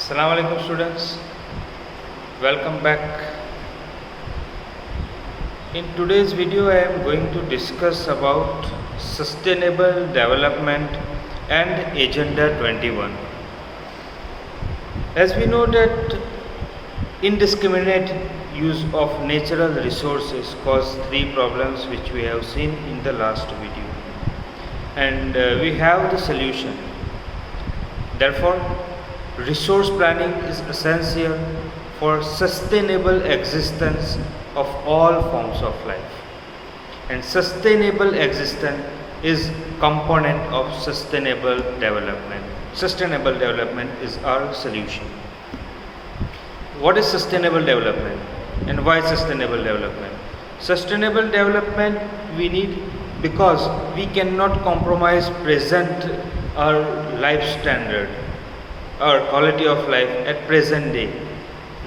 Assalamu alaikum students, welcome back. In today's video I am going to discuss about sustainable development and Agenda 21. As we know that indiscriminate use of natural resources cause three problems which we have seen in the last video, and we have the solution. Therefore, resource planning is essential for sustainable existence of all forms of life, and sustainable existence is component of sustainable development. Sustainable development is our solution. What is sustainable development and why sustainable development? Sustainable development we need because we cannot compromise present our life standard, our quality of life at present day.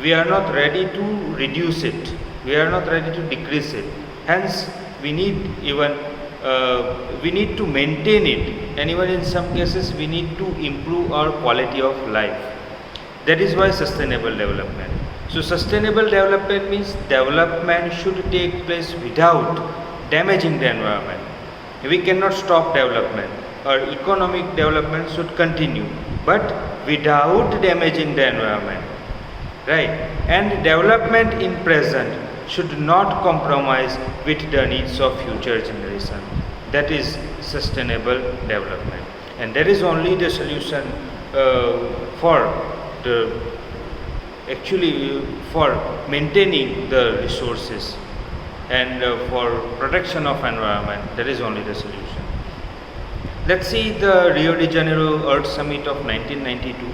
We are not ready to reduce it, we are not ready to decrease it. Hence we need to maintain it, and even in some cases we need to improve our quality of life. That is why sustainable development. So sustainable development means development should take place without damaging the environment. We cannot stop development. Our economic development should continue, but without damaging the environment, right? And development in present should not compromise with the needs of future generation. That is sustainable development, and that is only the solution for maintaining the resources and for protection of environment. That is only the solution. Let's see the Rio de Janeiro Earth Summit of 1992.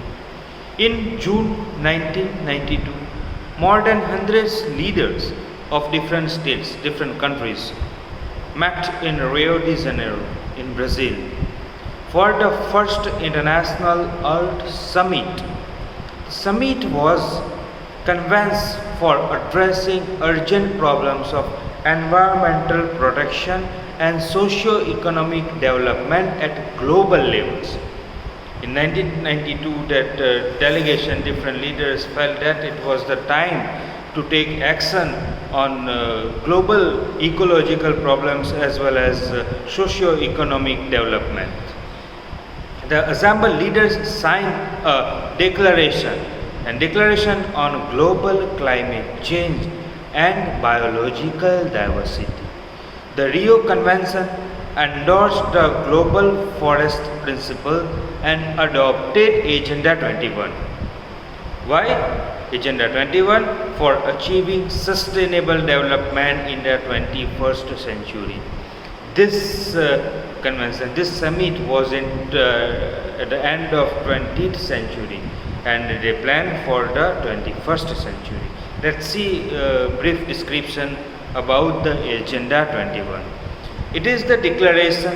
In June 1992, more than 100 leaders of different states, different countries met in Rio de Janeiro in Brazil for the first International Earth Summit. The summit was convened for addressing urgent problems of environmental protection and socio-economic development at global levels. In 1992, that delegation, different leaders felt that it was the time to take action on global ecological problems as well as socio-economic development. The assembled leaders signed a declaration on global climate change and biological diversity. The Rio Convention endorsed the Global Forest Principle and adopted Agenda 21. Why? Agenda 21 for achieving sustainable development in the 21st century. This convention, this summit was at the end of 20th century, and they planned for the 21st century. Let's see a brief description about the Agenda 21. It is the declaration,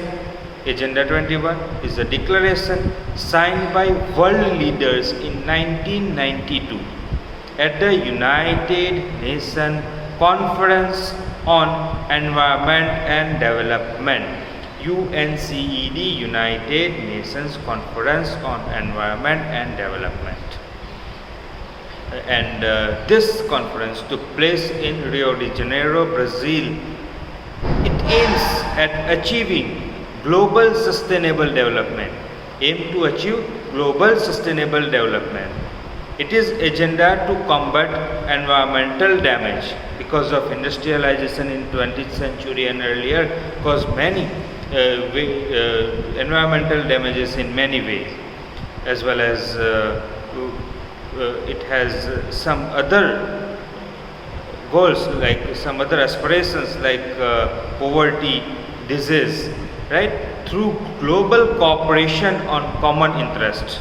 Agenda 21 is a declaration signed by world leaders in 1992 at the United Nations Conference on Environment and Development, UNCED, United Nations Conference on Environment and Development. And this conference took place in Rio de Janeiro, Brazil. It aims at achieving global sustainable development. Aim to achieve global sustainable development. It is agenda to combat environmental damage because of industrialization in 20th century and earlier caused many environmental damages in many ways, as well as it has some other goals, like some other aspirations like poverty, disease, right? Through global cooperation on common interests,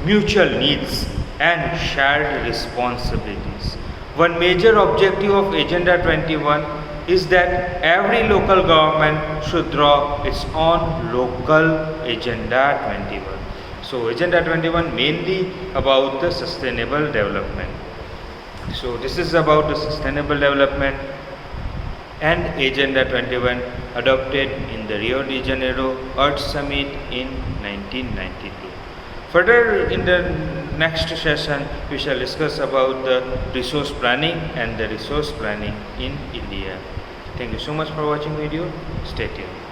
mutual needs and shared responsibilities. One major objective of Agenda 21 is that every local government should draw its own local Agenda 21. So Agenda 21 mainly about the sustainable development. So this is about the sustainable development and Agenda 21 adopted in the Rio de Janeiro Earth Summit in 1992. Further, in the next session, we shall discuss about the resource planning and the resource planning in India. Thank you so much for watching video. Stay tuned.